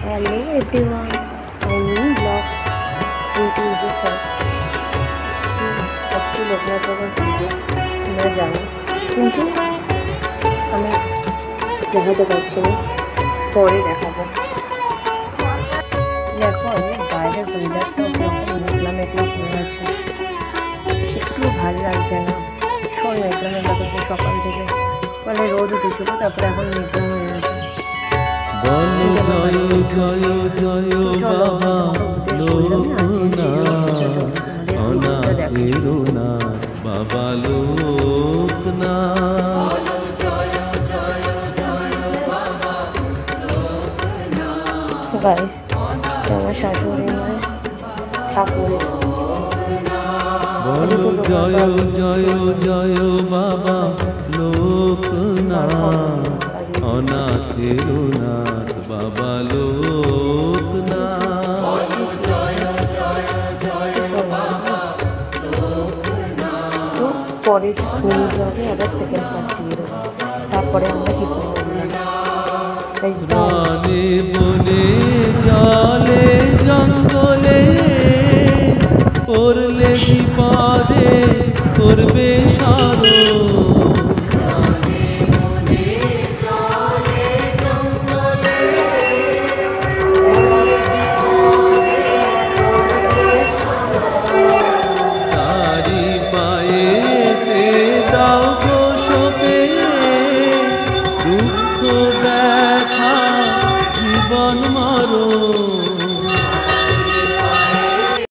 Hello everyone, my new vlog into the first actually Loknath বাবার পুজো তোমরা জানো, কিন্তু আমি দেখাতে পারছি না, পরে দেখাবো। দেখো আমি বাইরের ওয়েদারটা মেঘলা মেঘলা হয়ে আছে, একটু ভালো লাগছে না, ভীষণ মেঘলা মেঘলা করছে সকাল থেকে, মানে রোদ উঠেছিল, তারপরে এখন মেঘলা হয়ে গেছে। বলো জয় জয় জয় বাবা লোকনাথ, অনাথেরো নাথ বাবা লোকনাথ। গাইস, আমার শাশুড়ি মায়ের ঠাকুরের বলো জয় জয় জয় বাবা লোকনাথ, অনাথেরো নাথ বাবা লোকনাথ। তো পরের মিনি ব্লগে আবার সেকেন্ড পার্ট দিয়ে দেবো, তারপরে আমরা কি করবো। বনে বনে